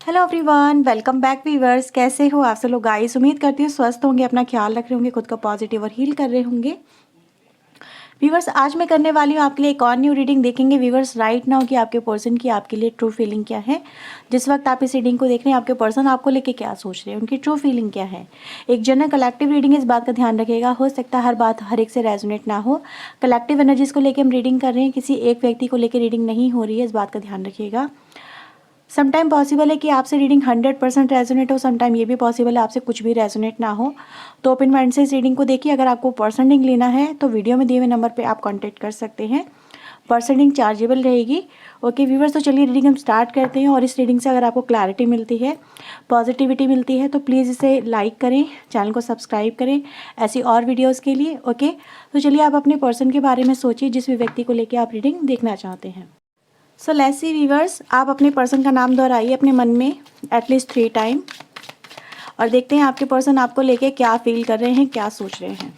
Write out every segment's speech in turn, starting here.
Hello everyone, welcome back viewers. कैसे हो आप सब लोग गाइस? उम्मीद करती हूँ स्वस्थ होंगे, अपना ख्याल रख रहे होंगे, खुद को पॉजिटिव और हील कर रहे होंगे। व्यूअर्स, आज मैं करने वाली हूँ आपके लिए एक और न्यू रीडिंग। देखेंगे व्यूअर्स राइट नाउ कि आपके पर्सन की आपके लिए ट्रू फीलिंग क्या है। जिस वक्त आप इस रीडिंग को देख रहे हैं, आपके पर्सन आपको लेके क्या सोच रहे हैं, उनकी ट्रू फीलिंग क्या है। एक जनरल कलेक्टिव रीडिंग है, इस बात का ध्यान रखिएगा। हो सकता है हर बात हर एक से रेजोनेट ना हो। कलेक्टिव एनर्जीज को लेकर हम रीडिंग कर रहे हैं, किसी एक व्यक्ति को लेकर रीडिंग नहीं हो रही है, इस बात का ध्यान रखिएगा। समटाइम पॉसिबल है कि आपसे रीडिंग 100% रेजोनेट हो, समटाइम ये भी पॉसिबल है आपसे कुछ भी रेजोनेट ना हो। तो ओपन माइंड से इस रीडिंग को देखिए। अगर आपको पर्सन रीडिंग लेना है तो वीडियो में दिए हुए नंबर पे आप कांटेक्ट कर सकते हैं। पर्सन रीडिंग चार्जेबल रहेगी। ओके व्यूवर्स, तो चलिए रीडिंग हम स्टार्ट करते हैं। और इस रीडिंग से अगर आपको क्लैरिटी मिलती है, पॉजिटिविटी मिलती है, तो प्लीज़ इसे लाइक करें, चैनल को सब्सक्राइब करें ऐसी और वीडियोज़ के लिए। ओके, तो चलिए आप अपने पर्सन के बारे में सोचिए, जिस भी व्यक्ति को लेकर आप रीडिंग देखना चाहते हैं। सो लेट्स सी व्यूअर्स, आप अपने पर्सन का नाम दोहराइए अपने मन में एटलीस्ट 3 टाइम और देखते हैं आपके पर्सन आपको लेके क्या फील कर रहे हैं, क्या सोच रहे हैं।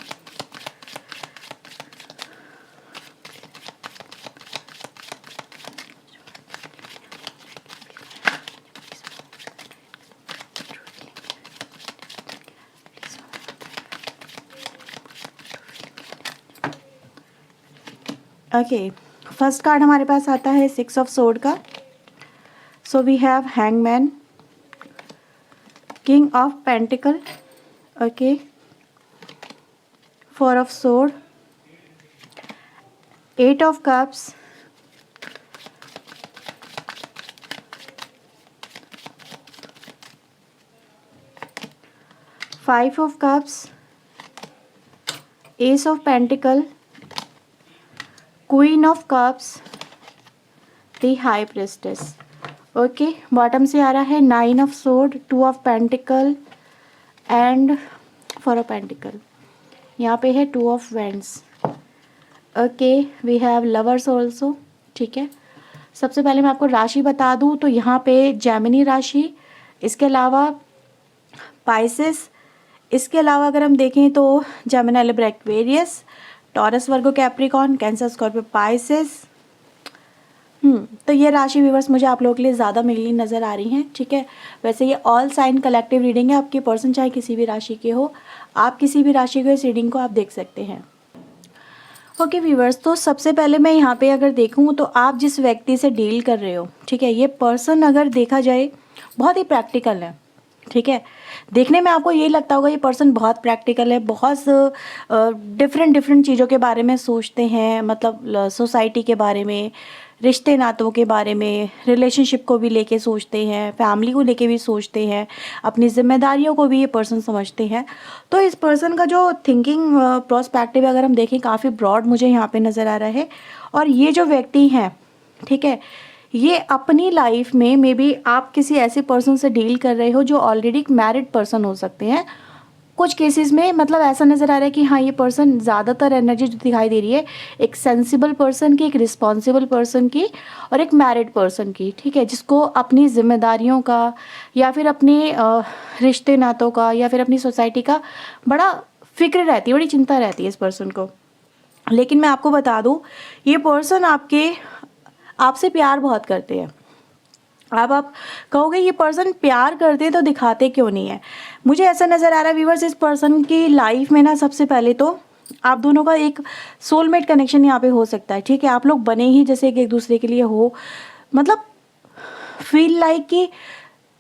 ओके, फर्स्ट कार्ड हमारे पास आता है 6 ऑफ सोर्ड का। So we have hangman, king of pentacle, okay, 4 of sword, 8 of cups, 5 of cups, ace of pentacle, queen of cups, the high priestess. Okay, bottom से आ रहा है 9 of sword, 2 of pentacle and 4 of pentacle. यहाँ पे है 2 of wands. Okay, we have lovers also. ठीक है, सबसे पहले मैं आपको राशि बता दूँ तो यहाँ पे जेमिनी राशि, इसके अलावा पाइसेस, इसके अलावा अगर हम देखें तो जेमिनी, लिब्रा, एक्वेरियस, टॉरस, वर्गो, कैप्रिकॉर्न, कैंसर, स्कॉर्पियो, पाइसेस। तो ये राशि व्यूअर्स मुझे आप लोगों के लिए ज़्यादा मिलनी नज़र आ रही हैं। ठीक है, वैसे ये ऑल साइन कलेक्टिव रीडिंग है। आपके पर्सन चाहे किसी भी राशि के हो, आप किसी भी राशि के इस रीडिंग को आप देख सकते हैं। ओके व्यूअर्स, तो सबसे पहले मैं यहाँ पे अगर देखूँ तो आप जिस व्यक्ति से डील कर रहे हो, ठीक है, ये पर्सन अगर देखा जाए बहुत ही प्रैक्टिकल है। ठीक है, देखने में आपको ये लगता होगा ये पर्सन बहुत प्रैक्टिकल है, बहुत डिफरेंट चीज़ों के बारे में सोचते हैं, मतलब सोसाइटी के बारे में, रिश्ते नातों के बारे में, रिलेशनशिप को भी लेके सोचते हैं, फैमिली को लेके भी सोचते हैं, अपनी जिम्मेदारियों को भी ये पर्सन समझते हैं। तो इस पर्सन का जो थिंकिंग प्रोस्पेक्टिव अगर हम देखें काफ़ी ब्रॉड मुझे यहाँ पे नज़र आ रहा है। और ये जो व्यक्ति हैं, ठीक है, ये अपनी लाइफ में मे बी आप किसी ऐसे पर्सन से डील कर रहे हो जो ऑलरेडी एक मैरिड पर्सन हो सकते हैं। कुछ केसेस में मतलब ऐसा नज़र आ रहा है कि हाँ, ये पर्सन ज़्यादातर एनर्जी जो दिखाई दे रही है एक सेंसिबल पर्सन की, एक रिस्पॉन्सिबल पर्सन की और एक मैरिड पर्सन की। ठीक है, जिसको अपनी जिम्मेदारियों का या फिर अपने रिश्ते नातों का या फिर अपनी सोसाइटी का बड़ा फिक्र रहती है, बड़ी चिंता रहती है इस पर्सन को। लेकिन मैं आपको बता दूँ, ये पर्सन आपसे प्यार बहुत करते हैं। अब आप कहोगे ये पर्सन प्यार करते हैं तो दिखाते क्यों नहीं है। मुझे ऐसा नज़र आ रहा है व्यूअर्स, इस पर्सन की लाइफ में ना सबसे पहले तो आप दोनों का एक सोलमेट कनेक्शन यहाँ पे हो सकता है। ठीक है, आप लोग बने ही जैसे कि एक दूसरे के लिए हो, मतलब फील लाइक कि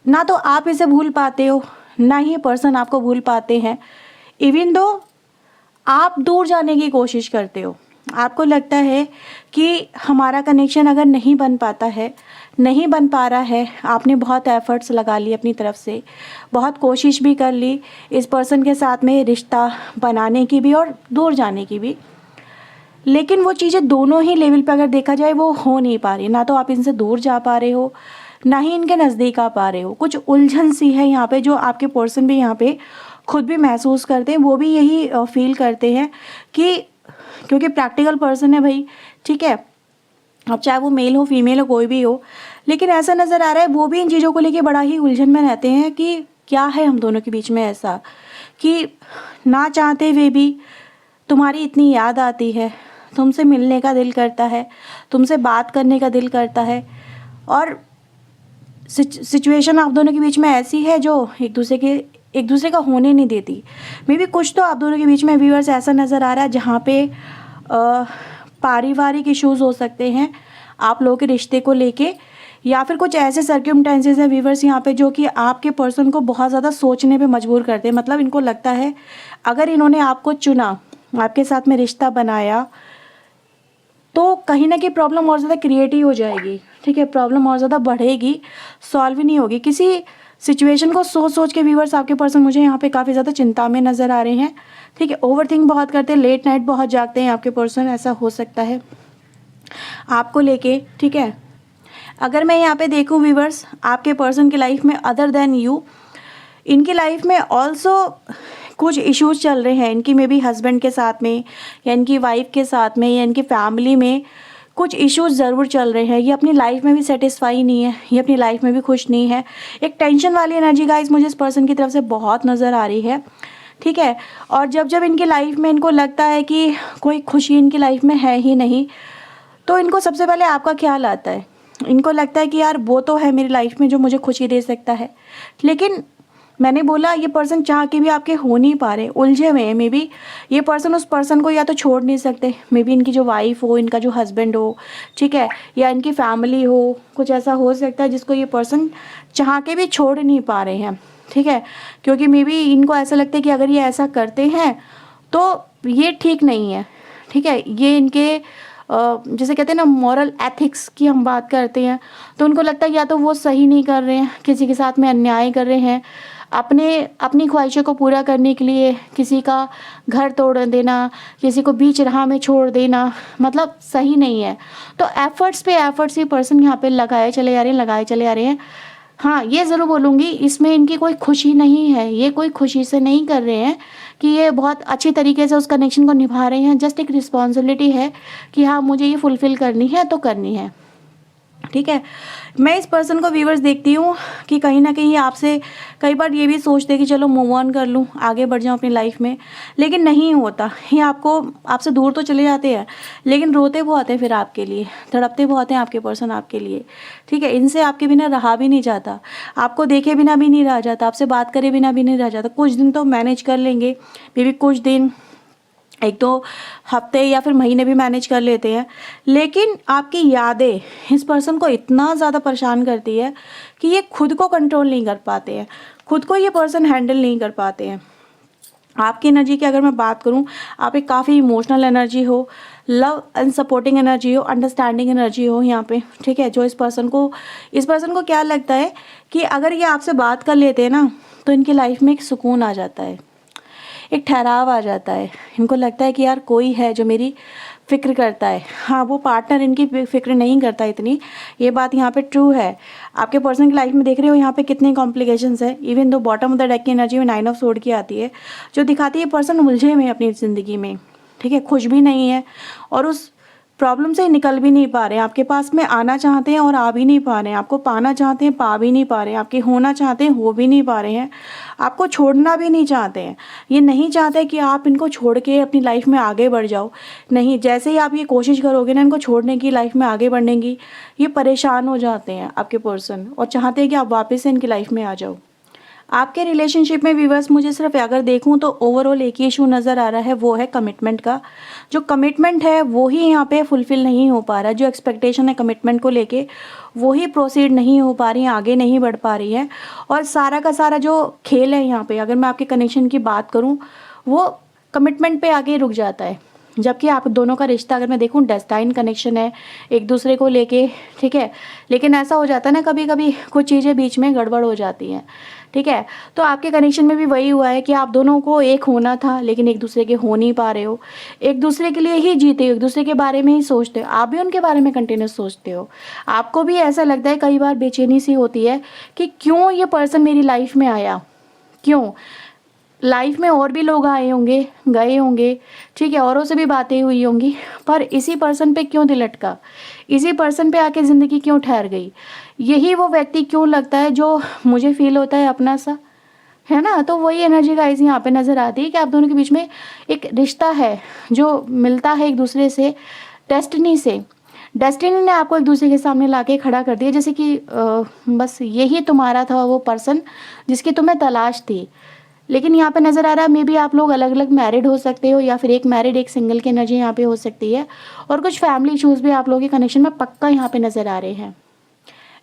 ना तो आप इसे भूल पाते हो, ना ही ये पर्सन आपको भूल पाते हैं। इवन दो आप दूर जाने की कोशिश करते हो, आपको लगता है कि हमारा कनेक्शन अगर नहीं बन पाता है, नहीं बन पा रहा है, आपने बहुत एफर्ट्स लगा लिए अपनी तरफ से, बहुत कोशिश भी कर ली इस पर्सन के साथ में रिश्ता बनाने की भी और दूर जाने की भी, लेकिन वो चीज़ें दोनों ही लेवल पे अगर देखा जाए वो हो नहीं पा रही। ना तो आप इनसे दूर जा पा रहे हो, ना ही इनके नज़दीक आ पा रहे हो। कुछ उलझन सी है यहाँ पे, जो आपके पर्सन भी यहाँ पे खुद भी महसूस करते हैं, वो भी यही फील करते हैं कि क्योंकि प्रैक्टिकल पर्सन है भाई, ठीक है, अब चाहे वो मेल हो फीमेल हो कोई भी हो, लेकिन ऐसा नज़र आ रहा है वो भी इन चीज़ों को लेके बड़ा ही उलझन में रहते हैं कि क्या है हम दोनों के बीच में ऐसा कि ना चाहते हुए भी तुम्हारी इतनी याद आती है, तुमसे मिलने का दिल करता है, तुमसे बात करने का दिल करता है। और सिचुएशन आप दोनों के बीच में ऐसी है जो एक दूसरे का होने नहीं देती। मे बी कुछ तो आप दोनों के बीच में व्यूअर्स ऐसा नज़र आ रहा है जहाँ पे पारिवारिक इश्यूज़ हो सकते हैं आप लोगों के रिश्ते को लेके, या फिर कुछ ऐसे सर्कमस्टेंसेस हैं व्यूअर्स यहाँ पे जो कि आपके पर्सन को बहुत ज़्यादा सोचने पे मजबूर करते हैं। मतलब इनको लगता है अगर इन्होंने आपको चुना, आपके साथ में रिश्ता बनाया, तो कहीं ना कहीं प्रॉब्लम और ज़्यादा क्रिएट ही हो जाएगी। ठीक है, प्रॉब्लम और ज़्यादा बढ़ेगी, सॉल्व ही नहीं होगी। किसी सिचुएशन को सोच सोच के व्यूअर्स आपके पर्सन मुझे यहाँ पे काफ़ी ज़्यादा चिंता में नज़र आ रहे हैं। ठीक है, ओवरथिंक बहुत करते हैं, लेट नाइट बहुत जागते हैं आपके पर्सन, ऐसा हो सकता है आपको लेके। ठीक है, अगर मैं यहाँ पे देखूँ व्यूअर्स आपके पर्सन की लाइफ में अदर देन यू, इनकी लाइफ में ऑल्सो कुछ इश्यूज चल रहे हैं इनकी, मे बी हस्बैंड के साथ में या इनकी वाइफ के साथ में या इनकी फैमिली में कुछ इश्यूज ज़रूर चल रहे हैं। ये अपनी लाइफ में भी सेटिस्फाई नहीं है, ये अपनी लाइफ में भी खुश नहीं है। एक टेंशन वाली एनर्जी गाइस मुझे इस पर्सन की तरफ से बहुत नज़र आ रही है। ठीक है, और जब जब इनकी लाइफ में इनको लगता है कि कोई खुशी इनकी लाइफ में है ही नहीं, तो इनको सबसे पहले आपका ख्याल आता है। इनको लगता है कि यार वो तो है मेरी लाइफ में जो मुझे खुशी दे सकता है, लेकिन मैंने बोला ये पर्सन चाह के भी आपके हो नहीं पा रहे, उलझे हुए हैं। मे बी ये पर्सन उस पर्सन को या तो छोड़ नहीं सकते, मे बी इनकी जो वाइफ हो, इनका जो हस्बैंड हो, ठीक है, या इनकी फैमिली हो, कुछ ऐसा हो सकता है जिसको ये पर्सन चाह के भी छोड़ नहीं पा रहे हैं। ठीक है, क्योंकि मे बी इनको ऐसा लगता है कि अगर ये ऐसा करते हैं तो ये ठीक नहीं है। ठीक है, ये इनके जैसे कहते हैं ना मॉरल एथिक्स की हम बात करते हैं, तो उनको लगता है या तो वो सही नहीं कर रहे हैं, किसी के साथ में अन्याय कर रहे हैं, अपनी ख्वाहिशों को पूरा करने के लिए किसी का घर तोड़ देना, किसी को बीच राह में छोड़ देना, मतलब सही नहीं है। तो एफर्ट्स पे एफर्ट्स ये पर्सन यहाँ पे लगाए चले आ रहे हैं। हाँ, ये ज़रूर बोलूँगी इसमें इनकी कोई खुशी नहीं है, ये कोई खुशी से नहीं कर रहे हैं कि ये बहुत अच्छी तरीके से उस कनेक्शन को निभा रहे हैं। जस्ट एक रिस्पॉन्सिबिलिटी है कि हाँ मुझे ये फुलफ़िल करनी है तो करनी है। ठीक है, मैं इस पर्सन को व्यूअर्स देखती हूँ कि कहीं ना कहीं आपसे कई बार ये भी सोचते हैं कि चलो मूव ऑन कर लूँ, आगे बढ़ जाऊँ अपनी लाइफ में, लेकिन नहीं होता। ये आपसे दूर तो चले जाते हैं, लेकिन रोते बहुत हैं फिर आपके लिए, तड़पते बहुत हैं आपके पर्सन आपके लिए। ठीक है, इनसे आपके बिना रहा भी नहीं जाता, आपको देखे बिना भी नहीं रहा जाता, आपसे बात करे बिना भी नहीं रहा जाता। कुछ दिन तो मैनेज कर लेंगे, मे बी कुछ दिन, एक दो हफ्ते या फिर महीने भी मैनेज कर लेते हैं, लेकिन आपकी यादें इस पर्सन को इतना ज़्यादा परेशान करती है कि ये खुद को कंट्रोल नहीं कर पाते हैं, खुद को ये पर्सन हैंडल नहीं कर पाते हैं। आपकी एनर्जी की अगर मैं बात करूं, आप एक काफ़ी इमोशनल एनर्जी हो, लव एंड सपोर्टिंग एनर्जी हो, अंडरस्टैंडिंग एनर्जी हो यहाँ पे। ठीक है, जो इस पर्सन को क्या लगता है कि अगर ये आपसे बात कर लेते हैं ना तो इनकी लाइफ में एक सुकून आ जाता है, एक ठहराव आ जाता है। इनको लगता है कि यार कोई है जो मेरी फ़िक्र करता है। हाँ, वो पार्टनर इनकी फ़िक्र नहीं करता इतनी, ये बात यहाँ पे ट्रू है। आपके पर्सन की लाइफ में देख रहे हो यहाँ पे कितने कॉम्प्लिकेशंस है। Even though bottom of the deck की एनर्जी में 9 ऑफ सोर्ड की आती है, जो दिखाती है पर्सन उलझे हुए अपनी ज़िंदगी में। ठीक है, खुश भी नहीं है और उस प्रॉब्लम से निकल भी नहीं पा रहे हैं। आपके पास में आना चाहते हैं और आ भी नहीं पा रहे हैं, आपको पाना चाहते हैं पा भी नहीं पा रहे हैं, आपके होना चाहते हैं हो भी नहीं पा रहे हैं, आपको छोड़ना भी नहीं चाहते हैं। ये नहीं चाहते कि आप इनको छोड़ के अपनी लाइफ में आगे बढ़ जाओ। नहीं, जैसे ही आप ये कोशिश करोगे ना इनको छोड़ने की, लाइफ में आगे बढ़ने की, ये परेशान हो जाते हैं आपके पर्सन और चाहते हैं कि आप वापस से इनकी लाइफ में आ जाओ। आपके रिलेशनशिप में व्यूअर्स मुझे सिर्फ अगर देखूं तो ओवरऑल एक ही इशू नज़र आ रहा है, वो है कमिटमेंट का। जो कमिटमेंट है वो ही यहाँ पे फुलफ़िल नहीं हो पा रहा है, जो एक्सपेक्टेशन है कमिटमेंट को लेके वो ही प्रोसीड नहीं हो पा रही है, आगे नहीं बढ़ पा रही है। और सारा का सारा जो खेल है यहाँ पे, अगर मैं आपके कनेक्शन की बात करूँ, वो कमिटमेंट पे आगे रुक जाता है। जबकि आप दोनों का रिश्ता अगर मैं देखूं डेस्टाइन कनेक्शन है एक दूसरे को लेके। ठीक है, लेकिन ऐसा हो जाता है ना कभी कभी कुछ चीज़ें बीच में गड़बड़ हो जाती हैं। ठीक है, तो आपके कनेक्शन में भी वही हुआ है कि आप दोनों को एक होना था, लेकिन एक दूसरे के हो नहीं पा रहे हो, एक दूसरे के लिए ही जीते हो, एक दूसरे के बारे में ही सोचते हो, आप भी उनके बारे में कंटिन्यूस सोचते हो। आपको भी ऐसा लगता है, कई बार बेचैनी सी होती है कि क्यों ये पर्सन मेरी लाइफ में आया, क्यों लाइफ में और भी लोग आए होंगे गए होंगे, ठीक है, औरों से भी बातें हुई होंगी, पर इसी पर्सन पे क्यों दिल अटका, इसी पर्सन पे आके ज़िंदगी क्यों ठहर गई, यही वो व्यक्ति क्यों लगता है जो मुझे फील होता है अपना सा, है ना। तो वही एनर्जी गाइस यहाँ पे नज़र आती है कि आप दोनों के बीच में एक रिश्ता है जो मिलता है एक दूसरे से डेस्टिनी से। डेस्टिनी ने आपको एक दूसरे के सामने लाके खड़ा कर दिया, जैसे कि बस यही तुम्हारा था वो पर्सन जिसकी तुम्हें तलाश थी। लेकिन यहाँ पे नज़र आ रहा है मे बी आप लोग अलग अलग मैरिड हो सकते हो, या फिर एक मैरिड एक सिंगल की एनर्जी यहाँ पे हो सकती है। और कुछ फैमिली इशूज़ भी आप लोगों के कनेक्शन में पक्का यहाँ पे नज़र आ रहे हैं।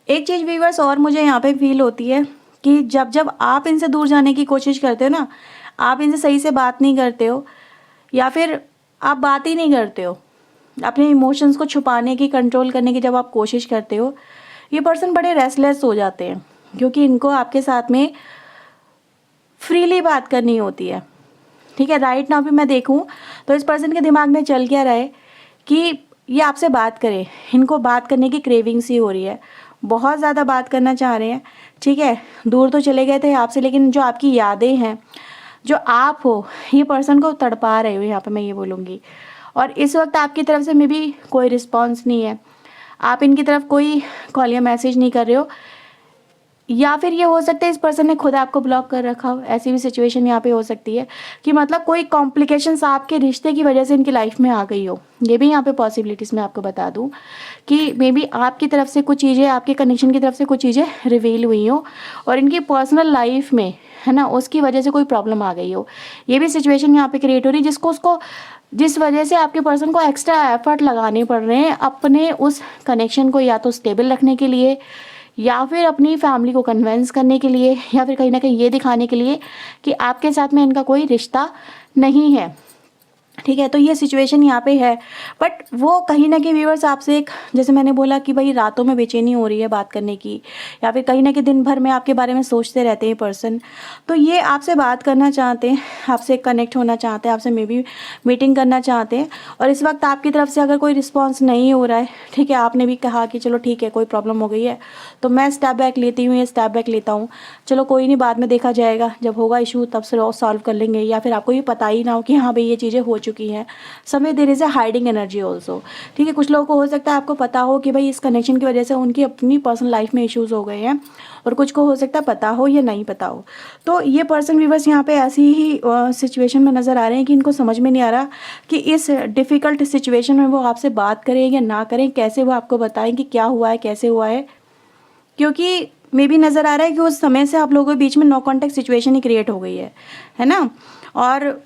एक चीज़ व्यूअर्स और मुझे यहाँ पे फील होती है कि जब जब आप इनसे दूर जाने की कोशिश करते हो ना, आप इनसे सही से बात नहीं करते हो, या फिर आप बात ही नहीं करते हो, अपने इमोशंस को छुपाने की, कंट्रोल करने की जब आप कोशिश करते हो, ये पर्सन बड़े रेस्टलेस हो जाते हैं, क्योंकि इनको आपके साथ में फ्रीली बात करनी होती है। ठीक है, राइट नाउ भी मैं देखूं तो इस पर्सन के दिमाग में चल क्या रहा है कि ये आपसे बात करे, इनको बात करने की क्रेविंग सी हो रही है, बहुत ज़्यादा बात करना चाह रहे हैं। ठीक है, दूर तो चले गए थे आपसे, लेकिन जो आपकी यादें हैं, जो आप हो, ये पर्सन को तड़पा रहे हो, यहाँ पे मैं ये बोलूँगी। और इस वक्त आपकी तरफ से मे बी कोई रिस्पॉन्स नहीं है, आप इनकी तरफ कोई कॉल या मैसेज नहीं कर रहे हो, या फिर ये हो सकता है इस पर्सन ने खुद आपको ब्लॉक कर रखा हो। ऐसी भी सिचुएशन यहाँ पे हो सकती है कि मतलब कोई कॉम्प्लिकेशंस आपके रिश्ते की वजह से इनकी लाइफ में आ गई हो। ये भी यहाँ पे पॉसिबिलिटीज़ मैं आपको बता दूँ कि मे बी आपकी तरफ से कुछ चीज़ें, आपके कनेक्शन की तरफ से कुछ चीज़ें रिवील हुई हो, और इनकी पर्सनल लाइफ में, है ना, उसकी वजह से कोई प्रॉब्लम आ गई हो। ये भी सिचुएशन यहाँ पे क्रिएट हो रही है, जिस वजह से आपके पर्सन को एक्स्ट्रा एफर्ट लगाने पड़ रहे हैं अपने उस कनेक्शन को या तो स्टेबल रखने के लिए, या फिर अपनी फैमिली को कन्विंस करने के लिए, या फिर कहीं ना कहीं ये दिखाने के लिए कि आपके साथ में इनका कोई रिश्ता नहीं है। ठीक है, तो ये सिचुएशन यहाँ पे है। बट वो कहीं ना कहीं व्यूअर्स आपसे एक, जैसे मैंने बोला कि भाई रातों में बेचैनी हो रही है बात करने की, या फिर कहीं ना कहीं दिन भर में आपके बारे में सोचते रहते हैं पर्सन, तो ये आपसे बात करना चाहते हैं, आपसे कनेक्ट होना चाहते हैं, आपसे मे बी मीटिंग करना चाहते हैं। और इस वक्त आपकी तरफ से अगर कोई रिस्पॉन्स नहीं हो रहा है, ठीक है, आपने भी कहा कि चलो ठीक है कोई प्रॉब्लम हो गई है तो मैं स्टेप बैक लेती हूँ, ये स्टेप बैक लेता हूँ, चलो कोई नहीं, बाद में देखा जाएगा, जब होगा इशू तब से सॉल्व कर लेंगे, या फिर आपको ये पता ही ना हो कि हाँ भाई ये चीज़ें हो चुकी हैं। समय there is a hiding energy also. ठीक है, कुछ लोगों को हो सकता है आपको पता हो कि भाई इस कनेक्शन की वजह से उनकी अपनी पर्सनल लाइफ में इश्यूज हो गए हैं, और कुछ को हो सकता है पता हो या नहीं पता हो। तो ये पर्सन व्यूअर्स यहाँ पे ऐसी ही सिचुएशन में नज़र आ रहे हैं कि इनको समझ में नहीं आ रहा कि इस डिफ़िकल्ट सिचुएशन में वो आपसे बात करें या ना करें, कैसे वो आपको बताएं कि क्या हुआ है, कैसे हुआ है। क्योंकि मे भी नज़र आ रहा है कि उस समय से आप लोगों के बीच में नो कॉन्टेक्ट सिचुएशन ही क्रिएट हो गई है ना। और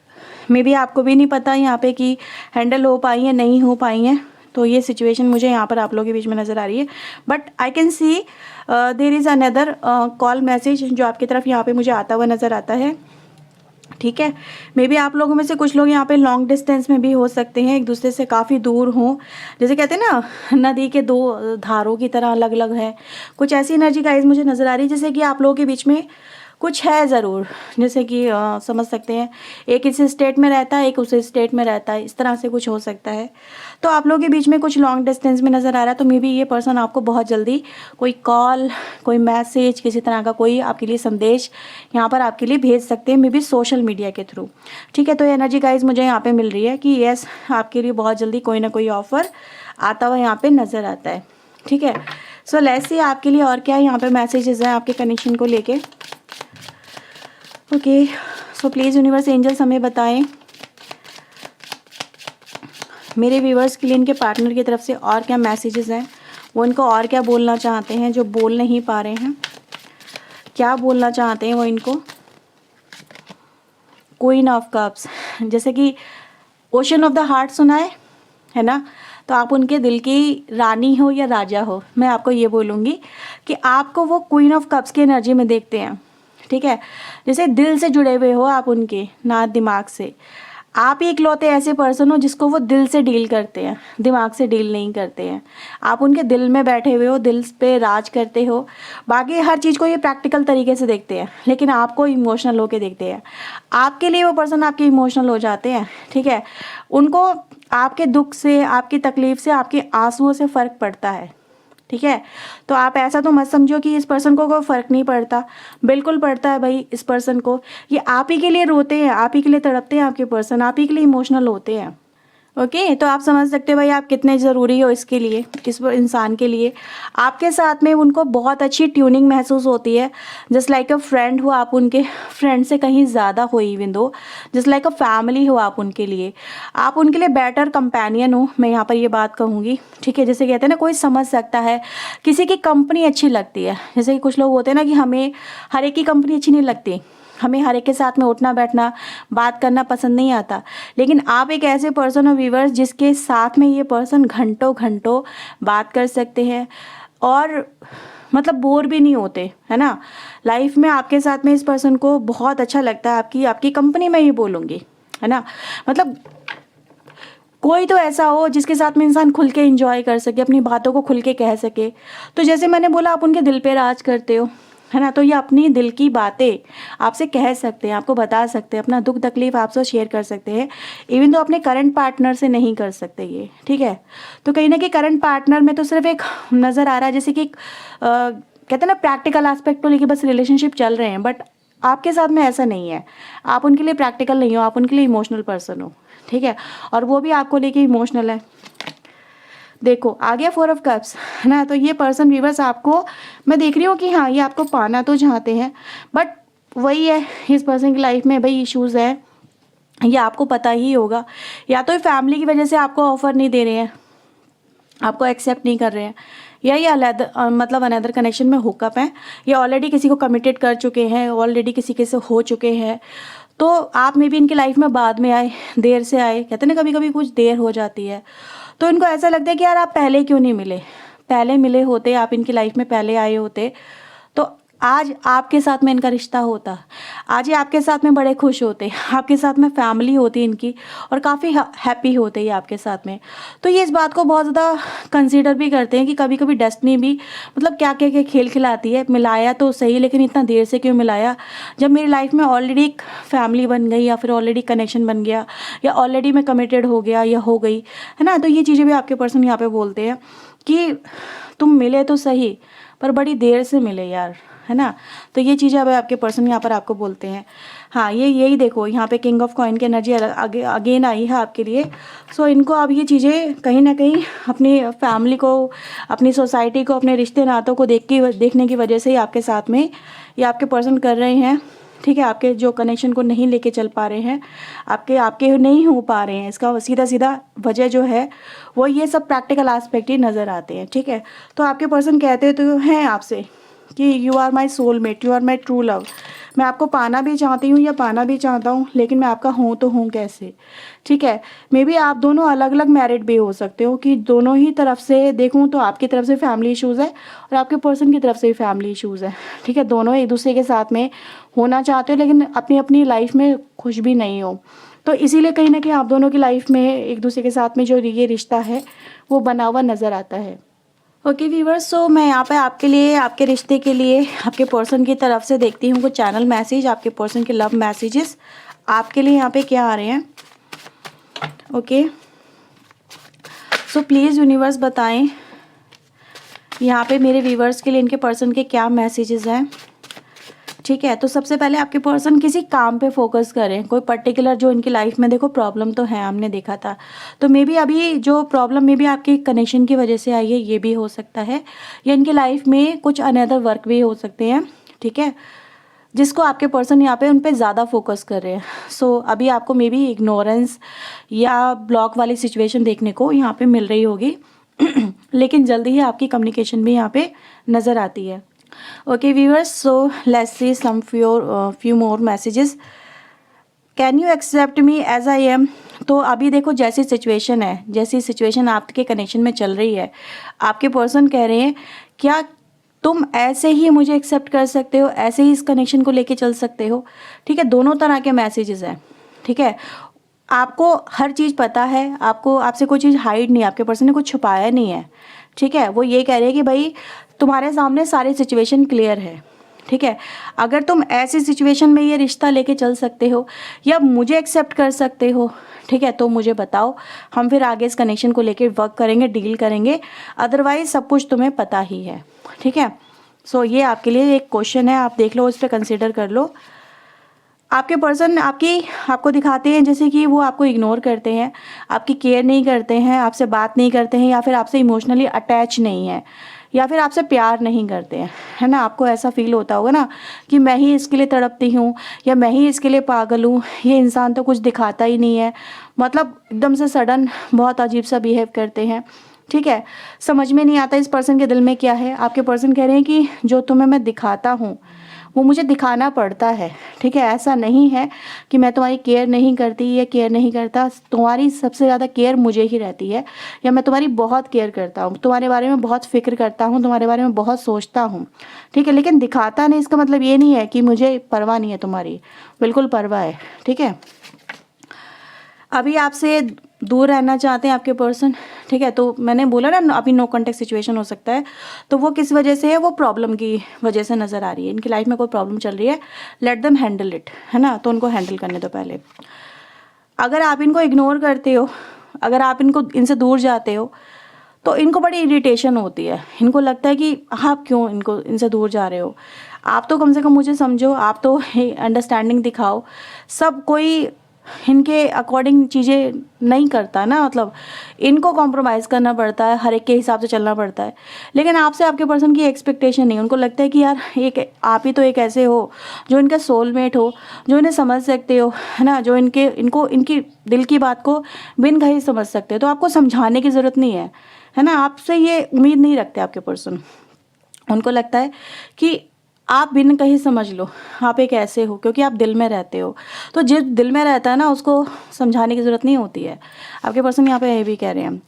मे बी आपको भी नहीं पता यहाँ पे कि हैंडल हो पाई है नहीं हो पाई हैं। तो ये सिचुएशन मुझे यहाँ पर आप लोगों के बीच में नज़र आ रही है। But I can see there is another call message जो आपकी तरफ यहाँ पे मुझे आता हुआ नज़र आता है। ठीक है, मे बी आप लोगों में से कुछ लोग यहाँ पे लॉन्ग डिस्टेंस में भी हो सकते हैं, एक दूसरे से काफ़ी दूर हों, जैसे कहते हैं ना नदी के दो धारों की तरह अलग अलग है। कुछ ऐसी एनर्जी गाइस मुझे नज़र आ रही है जैसे कि आप लोगों के बीच में कुछ है ज़रूर, जैसे कि समझ सकते हैं एक इस स्टेट में रहता है, एक उस स्टेट में रहता है, इस तरह से कुछ हो सकता है। तो आप लोगों के बीच में कुछ लॉन्ग डिस्टेंस में नज़र आ रहा है। तो मे बी ये पर्सन आपको बहुत जल्दी कोई कॉल, कोई मैसेज, किसी तरह का कोई आपके लिए संदेश यहाँ पर आपके लिए भेज सकते हैं, मे बी सोशल मीडिया के थ्रू। ठीक है, तो एनर्जी गाइज मुझे यहाँ पे मिल रही है कि येस आपके लिए बहुत जल्दी कोई ना कोई ऑफर आता हुआ यहाँ पे नज़र आता है। ठीक है, सो लेट्स सी आपके लिए और क्या यहाँ पे मैसेजेस हैं आपके कनेक्शन को लेके। Okay, so please universe angels हमें बताएं मेरे व्यूवर्स के लिए इनके पार्टनर की तरफ से और क्या मैसेजेस हैं, वो इनको और क्या बोलना चाहते हैं जो बोल नहीं पा रहे हैं, क्या बोलना चाहते हैं वो इनको। क्वीन ऑफ कप्स, जैसे कि ओशन ऑफ द हार्ट सुना है ना, तो आप उनके दिल की रानी हो या राजा हो, मैं आपको ये बोलूँगी कि आपको वो क्वीन ऑफ कप्स की एनर्जी में देखते हैं। ठीक है, जैसे दिल से जुड़े हुए हो आप उनके, ना दिमाग से। आप ही इकलौते ऐसे पर्सन हो जिसको वो दिल से डील करते हैं, दिमाग से डील नहीं करते हैं। आप उनके दिल में बैठे हुए हो, दिल पे राज करते हो। बाकी हर चीज़ को ये प्रैक्टिकल तरीके से देखते हैं, लेकिन आपको इमोशनल होके देखते हैं। आपके लिए वो पर्सन आपके इमोशनल हो जाते हैं। ठीक है, उनको आपके दुख से, आपकी तकलीफ से, आपके आंसुओं से फ़र्क पड़ता है। ठीक है, तो आप ऐसा तो मत समझो कि इस पर्सन को कोई फ़र्क नहीं पड़ता, बिल्कुल पड़ता है भाई इस पर्सन को। ये आप ही के लिए रोते हैं, आप ही के लिए तड़पते हैं, आपके पर्सन आप ही के लिए इमोशनल होते हैं। ओके, तो आप समझ सकते हो भाई आप कितने ज़रूरी हो इसके लिए, इस इंसान के लिए। आपके साथ में उनको बहुत अच्छी ट्यूनिंग महसूस होती है, जस्ट लाइक अ फ्रेंड हो आप उनके, फ्रेंड से कहीं ज़्यादा हो, even though just like a family हो आप उनके लिए, आप उनके लिए बेटर कंपेनियन हो, मैं यहाँ पर ये बात कहूँगी। ठीक है, जैसे कहते हैं ना कोई समझ सकता है, किसी की कंपनी अच्छी लगती है, जैसे कि कुछ लोग होते हैं ना कि हमें हर एक की कंपनी अच्छी नहीं लगती, हमें हर एक के साथ में उठना बैठना बात करना पसंद नहीं आता, लेकिन आप एक ऐसे पर्सन हो व्यूवर्स जिसके साथ में ये पर्सन घंटों घंटों बात कर सकते हैं और मतलब बोर भी नहीं होते, है ना। लाइफ में आपके साथ में इस पर्सन को बहुत अच्छा लगता है, आपकी आपकी कंपनी में ही बोलूँगी, है ना। मतलब कोई तो ऐसा हो जिसके साथ में इंसान खुल के एंजॉय कर सके, अपनी बातों को खुल के कह सके। तो जैसे मैंने बोला आप उनके दिल पे राज करते हो, है ना, तो ये अपनी दिल की बातें आपसे कह सकते हैं, आपको बता सकते हैं, अपना दुख तकलीफ आपसे शेयर कर सकते हैं, इवन तो अपने करंट पार्टनर से नहीं कर सकते ये। ठीक है, तो कहीं ना कहीं करंट पार्टनर में तो सिर्फ एक नज़र आ रहा है जैसे कि कहते हैं ना प्रैक्टिकल एस्पेक्ट को लेके बस रिलेशनशिप चल रहे हैं, बट आपके साथ में ऐसा नहीं है। आप उनके लिए प्रैक्टिकल नहीं हो, आप उनके लिए इमोशनल पर्सन हो। ठीक है, और वो भी आपको लेके इमोशनल है। देखो आ गया 4 ऑफ कप्स, है ना। तो ये पर्सन व्यूअर्स आपको मैं देख रही हूँ कि हाँ ये आपको पाना तो चाहते हैं, बट वही है इस पर्सन की लाइफ में भाई इश्यूज है, ये आपको पता ही होगा। या तो फैमिली की वजह से आपको ऑफर नहीं दे रहे हैं, आपको एक्सेप्ट नहीं कर रहे हैं, या ये मतलब अनदर कनेक्शन में हुकअप है, या ऑलरेडी किसी को कमिटेड कर चुके हैं, ऑलरेडी किसी के से हो चुके हैं। तो आप में भी इनकी लाइफ में बाद में आए, देर से आए, कहते हैं ना कभी कभी कुछ देर हो जाती है, तो इनको ऐसा लगता है कि यार आप पहले क्यों नहीं मिले, पहले मिले होते, आप इनकी लाइफ में पहले आए होते तो आज आपके साथ में इनका रिश्ता होता, आज ये आपके साथ में बड़े खुश होते, आपके साथ में फैमिली होती इनकी और काफ़ी हैप्पी होते ये आपके साथ में। तो ये इस बात को बहुत ज़्यादा कंसीडर भी करते हैं कि कभी कभी डेस्टिनी भी मतलब क्या क्या क्या खेल खिलाती है, मिलाया तो सही लेकिन इतना देर से क्यों मिलाया, जब मेरी लाइफ में ऑलरेडी एक फैमिली बन गई या फिर ऑलरेडी कनेक्शन बन गया या ऑलरेडी मैं कमिटेड हो गया या हो गई, है ना। तो ये चीज़ें भी आपके पर्सन यहाँ पे बोलते हैं कि तुम मिले तो सही पर बड़ी देर से मिले यार, है ना। तो ये चीज़ें अब आपके पर्सन यहाँ पर आपको बोलते हैं। हाँ ये यही देखो यहाँ पे किंग ऑफ कॉइन की एनर्जी अगेन आई है आपके लिए। सो इनको अब ये चीज़ें कहीं ना कहीं अपनी फैमिली को, अपनी सोसाइटी को, अपने रिश्ते नातों को देखने की वजह से ही आपके साथ में ये आपके पर्सन कर रहे हैं। ठीक है, आपके जो कनेक्शन को नहीं लेके चल पा रहे हैं, आपके नहीं हो पा रहे हैं, इसका सीधा सीधा वजह जो है वो ये सब प्रैक्टिकल एस्पेक्ट ही नज़र आते हैं। ठीक है, तो आपके पर्सन कहते तो हैं आपसे कि you are my soulmate, you are my true love, मैं आपको पाना भी चाहती हूँ या पाना भी चाहता हूँ, लेकिन मैं आपका हूँ तो हूँ कैसे। ठीक है, मे बी आप दोनों अलग अलग मैरिड भी हो सकते हो, कि दोनों ही तरफ से देखूँ तो आपकी तरफ से फैमिली इशूज़ है और आपके पर्सन की तरफ से भी फैमिली इशूज़ है। ठीक है, दोनों एक दूसरे के साथ में होना चाहते हो लेकिन अपनी अपनी लाइफ में खुश भी नहीं हो, तो इसीलिए कहीं ना कहीं आप दोनों की लाइफ में एक दूसरे के साथ में जो ये रिश्ता है वो बना हुआ नज़र आता है। ओके व्यूवर्स, सो मैं यहाँ पे आपके लिए, आपके रिश्ते के लिए आपके पर्सन की तरफ से देखती हूँ कुछ चैनल मैसेज, आपके पर्सन के लव मैसेजेस आपके लिए यहाँ पे क्या आ रहे हैं। ओके, सो प्लीज़ यूनिवर्स बताएं यहाँ पे मेरे व्यूवर्स के लिए इनके पर्सन के क्या मैसेजेस हैं। ठीक है, तो सबसे पहले आपके पर्सन किसी काम पे फोकस करें, कोई पर्टिकुलर जो इनकी लाइफ में देखो प्रॉब्लम तो है, हमने देखा था, तो मे बी अभी जो प्रॉब्लम मे बी आपके कनेक्शन की वजह से आई है, ये भी हो सकता है, या इनकी लाइफ में कुछ अनदर वर्क भी हो सकते हैं। ठीक है, जिसको आपके पर्सन यहाँ पे उन पर ज़्यादा फोकस कर रहे हैं। सो अभी आपको मे बी इग्नोरेंस या ब्लॉक वाली सिचुएशन देखने को यहाँ पे मिल रही होगी लेकिन जल्दी ही आपकी कम्युनिकेशन भी यहाँ पे नज़र आती है। Okay viewers, so let's see some few more messages. Can you accept me as I am. तो अभी देखो जैसी सिचुएशन है, जैसी सिचुएशन आपके कनेक्शन में चल रही है, आपके पर्सन कह रहे हैं क्या तुम ऐसे ही मुझे एक्सेप्ट कर सकते हो, ऐसे ही इस कनेक्शन को लेके चल सकते हो। ठीक है, दोनों तरह के मैसेजेस हैं। ठीक है, आपको हर चीज़ पता है, आपको आपसे कोई चीज़ हाइड नहीं है, आपके पर्सन ने कुछ छुपाया नहीं है। ठीक है, वो ये कह रहे हैं कि भाई तुम्हारे सामने सारी सिचुएशन क्लियर है। ठीक है, अगर तुम ऐसी सिचुएशन में ये रिश्ता लेके चल सकते हो या मुझे एक्सेप्ट कर सकते हो, ठीक है, तो मुझे बताओ, हम फिर आगे इस कनेक्शन को लेके वर्क करेंगे, डील करेंगे, अदरवाइज सब कुछ तुम्हें पता ही है। ठीक है, सो ये आपके लिए एक क्वेश्चन है, आप देख लो, इस पर कंसिडर कर लो। आपके पर्सन आपको दिखाते हैं जैसे कि वो आपको इग्नोर करते हैं, आपकी केयर नहीं करते हैं, आपसे बात नहीं करते हैं, या फिर आपसे इमोशनली अटैच नहीं है, या फिर आपसे प्यार नहीं करते हैं, है ना। आपको ऐसा फील होता होगा ना कि मैं ही इसके लिए तड़पती हूँ, या मैं ही इसके लिए पागल हूँ, ये इंसान तो कुछ दिखाता ही नहीं है, मतलब एकदम से सडन बहुत अजीब सा बिहेव करते हैं। ठीक है, समझ में नहीं आता इस पर्सन के दिल में क्या है। आपके पर्सन कह रहे हैं कि जो तुम्हें मैं दिखाता हूँ वो मुझे दिखाना पड़ता है। ठीक है, ऐसा नहीं है कि मैं तुम्हारी केयर नहीं करती या केयर नहीं करता, तुम्हारी सबसे ज़्यादा केयर मुझे ही रहती है, या मैं तुम्हारी बहुत केयर करता हूँ, तुम्हारे बारे में बहुत फिक्र करता हूँ, तुम्हारे बारे में बहुत सोचता हूँ। ठीक है, लेकिन दिखाता नहीं, इसका मतलब ये नहीं है कि मुझे परवाह नहीं है तुम्हारी, बिल्कुल परवाह है। ठीक है, अभी आपसे दूर रहना चाहते हैं आपके पर्सन। ठीक है, तो मैंने बोला ना अभी नो कॉन्टेक्ट सिचुएशन हो सकता है, तो वो किस वजह से है, वो प्रॉब्लम की वजह से नज़र आ रही है, इनकी लाइफ में कोई प्रॉब्लम चल रही है, लेट देम हैंडल इट, है ना। तो उनको हैंडल करने दो पहले। अगर आप इनको इग्नोर करते हो, अगर आप इनसे दूर जाते हो, तो इनको बड़ी इरिटेशन होती है, इनको लगता है कि आप क्यों इनसे दूर जा रहे हो, आप तो कम से कम मुझे समझो, आप तो अंडरस्टैंडिंग दिखाओ। सब कोई इनके अकॉर्डिंग चीज़ें नहीं करता ना, मतलब इनको कॉम्प्रोमाइज़ करना पड़ता है, हर एक के हिसाब से चलना पड़ता है। लेकिन आपसे आपके पर्सन की एक्सपेक्टेशन नहीं, उनको लगता है कि यार आप ही तो एक ऐसे हो जो इनका सोलमेट हो, जो इन्हें समझ सकते हो, है ना, जो इनकी दिल की बात को बिन कहे समझ सकते हो। तो आपको समझाने की ज़रूरत नहीं है ना, आपसे ये उम्मीद नहीं रखते आपके पर्सन। उनको लगता है कि आप बिन कहीं समझ लो, आप एक ऐसे हो क्योंकि आप दिल में रहते हो। तो जिस दिल में रहता है ना उसको समझाने की ज़रूरत नहीं होती है। आपके पर्सन यहाँ पे ये भी कह रहे हैं,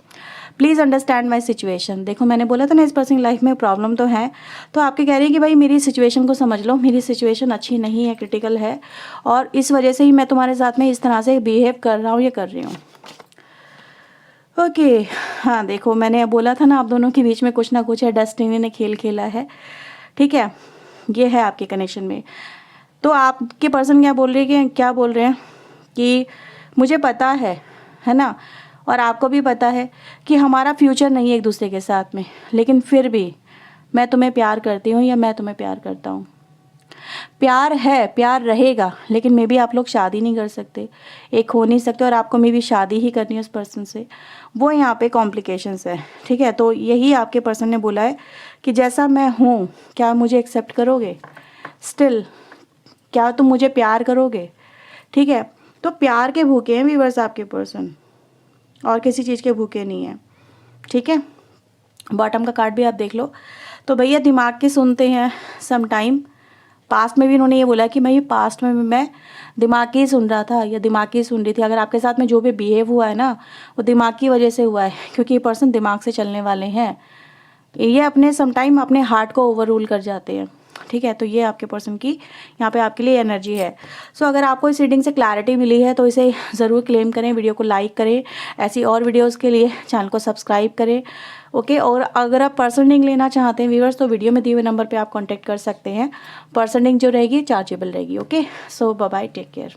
प्लीज़ अंडरस्टैंड माई सिचुएशन। देखो मैंने बोला था ना इस पर्सन की लाइफ में प्रॉब्लम तो है, तो आपके कह रहे हैं कि भाई मेरी सिचुएशन को समझ लो, मेरी सिचुएशन अच्छी नहीं है, क्रिटिकल है, और इस वजह से ही मैं तुम्हारे साथ में इस तरह से बिहेव कर रहा हूँ, ये कर रही हूँ। ओके हाँ, देखो मैंने बोला था ना आप दोनों के बीच में कुछ ना कुछ है, डेस्टिनी ने खेल खेला है। ठीक है, ये है आपके कनेक्शन में। तो आपके पर्सन क्या बोल रहे हैं कि मुझे पता है ना, और आपको भी पता है कि हमारा फ्यूचर नहीं है एक दूसरे के साथ में, लेकिन फिर भी मैं तुम्हें प्यार करती हूँ या मैं तुम्हें प्यार करता हूँ। प्यार है, प्यार रहेगा, लेकिन मे बी आप लोग शादी नहीं कर सकते, एक हो नहीं सकते, और आपको मे बी शादी ही करनी है उस पर्सन से, वो यहाँ पे कॉम्प्लिकेशंस है। ठीक है, तो यही आपके पर्सन ने बोला है कि जैसा मैं हूँ क्या मुझे एक्सेप्ट करोगे, स्टिल क्या तुम मुझे प्यार करोगे। ठीक है, तो प्यार के भूखे हैं व्यूअर्स आपके पर्सन, और किसी चीज़ के भूखे नहीं है। ठीक है, बॉटम का कार्ड भी आप देख लो। तो भैया दिमाग के सुनते हैं सम टाइम, पास्ट में भी इन्होंने ये बोला कि मैं पास्ट में मैं दिमाग की ही सुन रहा था या दिमाग की ही सुन रही थी। अगर आपके साथ में जो भी बिहेव हुआ है ना वो दिमाग की वजह से हुआ है, क्योंकि ये पर्सन दिमाग से चलने वाले हैं, ये अपने समटाइम अपने हार्ट को ओवर रूल कर जाते हैं। ठीक है, तो ये आपके पर्सन की यहाँ पे आपके लिए एनर्जी है। सो अगर आपको इस रीडिंग से क्लैरिटी मिली है तो इसे ज़रूर क्लेम करें, वीडियो को लाइक करें, ऐसी और वीडियोस के लिए चैनल को सब्सक्राइब करें। ओके, और अगर आप पर्सन रीडिंग लेना चाहते हैं व्यूअर्स तो वीडियो में दिए हुए नंबर पे आप कांटेक्ट कर सकते हैं। पर्सन रीडिंग जो रहेगी चार्जेबल रहेगी। ओके, सो बाय बाय, टेक केयर।